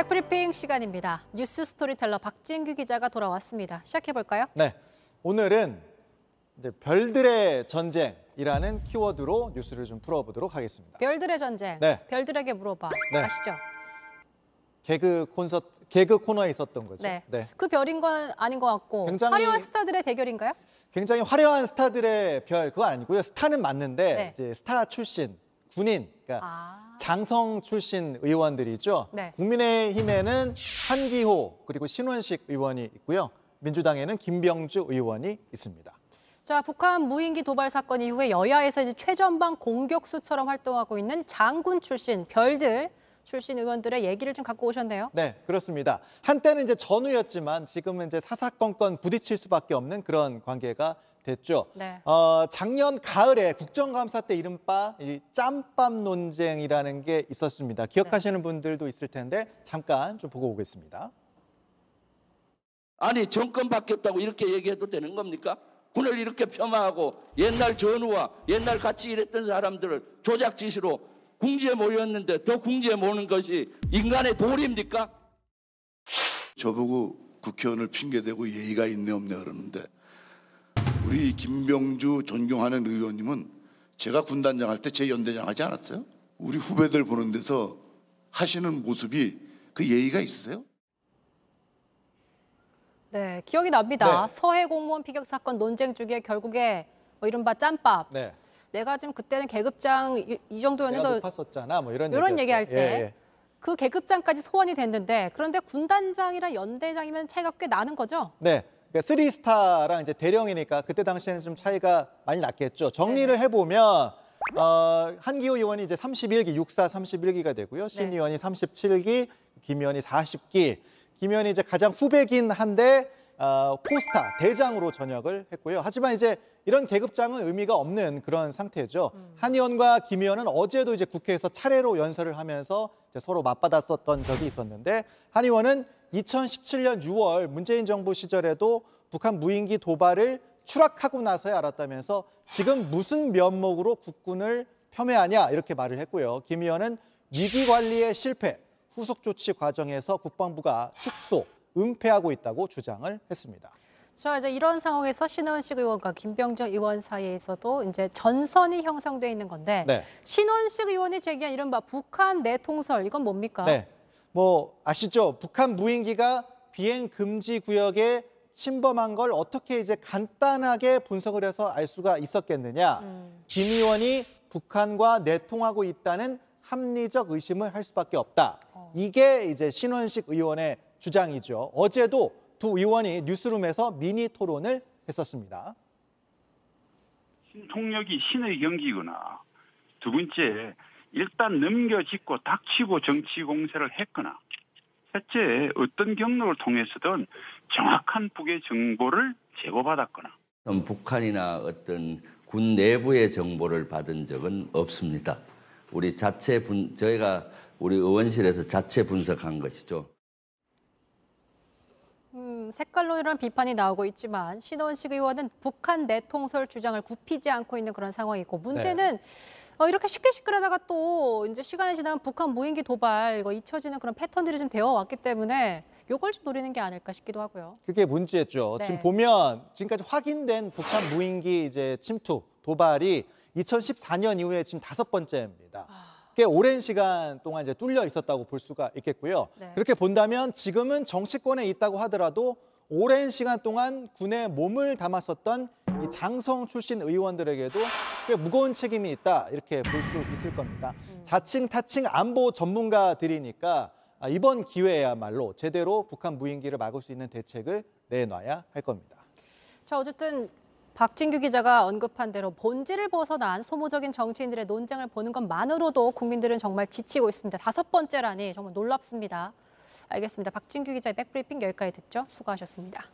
백브리핑 시간입니다. 뉴스 스토리텔러 박진규 기자가 돌아왔습니다. 시작해볼까요? 네, 오늘은 이제 별들의 전쟁이라는 키워드로 뉴스를 좀 풀어보도록 하겠습니다. 별들의 전쟁, 네. 별들에게 물어봐. 네. 아시죠? 개그 코너에 있었던 거죠. 네. 네. 그 별인 건 아닌 것 같고 화려한 스타들의 대결인가요? 굉장히 화려한 스타들의 별, 그거 아니고요. 스타는 맞는데 네. 이제 스타 출신, 군인, 그러니까 아. 장성 출신 의원들이죠. 네. 국민의힘에는 한기호 그리고 신원식 의원이 있고요. 민주당에는 김병주 의원이 있습니다. 자, 북한 무인기 도발 사건 이후에 여야에서 이제 최전방 공격수처럼 활동하고 있는 장군 출신 별들 출신 의원들의 얘기를 좀 갖고 오셨네요. 네, 그렇습니다. 한때는 이제 전우였지만 지금은 이제 사사건건 부딪힐 수밖에 없는 그런 관계가 됐죠. 네. 작년 가을에 국정감사 때 이른바 이 짬밥 논쟁이라는 게 있었습니다. 기억하시는 분들도 있을 텐데 잠깐 좀 보고 오겠습니다. 아니 정권 바뀌었다고 이렇게 얘기해도 되는 겁니까? 군을 이렇게 폄하하고 옛날 전우와 옛날 같이 일했던 사람들을 조작지시로 궁지에 모였는데 더 궁지에 모는 것이 인간의 도리입니까? 저보고 국회의원을 핑계대고 예의가 있네 없네 그러는데 우리 김병주 존경하는 의원님은 제가 군단장 할 때 제 연대장 하지 않았어요? 우리 후배들 보는 데서 하시는 모습이 그 예의가 있으세요? 네, 기억이 납니다. 네. 서해 공무원 피격 사건 논쟁 중에 결국에 뭐 이른바 짬밥. 네. 내가 지금 그때는 계급장 이 정도였는데 내가 높았었잖아, 뭐 이런 얘기할 얘기였죠. 때 그 계급장까지 소환이 됐는데 그런데 군단장이랑 연대장이면 차이가 꽤 나는 거죠? 네. 그러니까 3스타랑 이제 대령이니까 그때 당시에는 좀 차이가 많이 났겠죠. 정리를 해보면 한기호 의원이 이제 31기, 64 31기가 되고요. 신 네. 의원이 37기, 김 의원이 40기. 김 의원이 이제 가장 후배긴 한데 포스타 대장으로 전역을 했고요. 하지만 이제 이런 계급장은 의미가 없는 그런 상태죠. 한 의원과 김 의원은 어제도 이제 국회에서 차례로 연설을 하면서 이제 서로 맞받았었던 적이 있었는데 한 의원은 2017년 6월 문재인 정부 시절에도 북한 무인기 도발을 추락하고 나서야 알았다면서 지금 무슨 면목으로 국군을 폄훼하냐 이렇게 말을 했고요. 김 의원은 위기 관리의 실패, 후속 조치 과정에서 국방부가 축소, 은폐하고 있다고 주장을 했습니다. 자, 이제 이런 상황에서 신원식 의원과 김병주 의원 사이에서도 이제 전선이 형성돼 있는 건데 네. 신원식 의원이 제기한 이른바 북한 내통설 이건 뭡니까? 네, 뭐 아시죠? 북한 무인기가 비행 금지 구역에 침범한 걸 어떻게 이제 간단하게 분석을 해서 알 수가 있었겠느냐? 김 의원이 북한과 내통하고 있다는 합리적 의심을 할 수밖에 없다. 이게 이제 신원식 의원의 주장이죠. 어제도 두 의원이 뉴스룸에서 미니 토론을 했었습니다. 통역이 신의 경기거나 두 번째 일단 넘겨짚고 닥치고 정치 공세를 했거나 셋째 어떤 경로를 통해서든 정확한 북의 정보를 제보받았거나 북한이나 어떤 군 내부의 정보를 받은 적은 없습니다. 저희가 우리 의원실에서 자체 분석한 것이죠. 색깔론이라는 비판이 나오고 있지만 신원식 의원은 북한 내통설 주장을 굽히지 않고 있는 그런 상황이고 문제는 이렇게 시끌시끌하다가 또 이제 시간이 지나면 북한 무인기 도발 이거 잊혀지는 그런 패턴들이 좀 되어 왔기 때문에 요걸 좀 노리는 게 아닐까 싶기도 하고요. 그게 문제죠. 네. 지금 보면 지금까지 확인된 북한 무인기 이제 침투 도발이 2014년 이후에 지금 5번째입니다. 꽤 오랜 시간 동안 이제 뚫려 있었다고 볼 수가 있겠고요. 네. 그렇게 본다면 지금은 정치권에 있다고 하더라도 오랜 시간 동안 군에 몸을 담았었던 이 장성 출신 의원들에게도 꽤 무거운 책임이 있다 이렇게 볼 수 있을 겁니다. 자칭 타칭 안보 전문가들이니까 이번 기회야말로 제대로 북한 무인기를 막을 수 있는 대책을 내놔야 할 겁니다. 자, 어쨌든 박진규 기자가 언급한 대로 본질을 벗어난 소모적인 정치인들의 논쟁을 보는 것만으로도 국민들은 정말 지치고 있습니다. 5번째라니 정말 놀랍습니다. 알겠습니다. 박진규 기자의 백브리핑 여기까지 듣죠. 수고하셨습니다.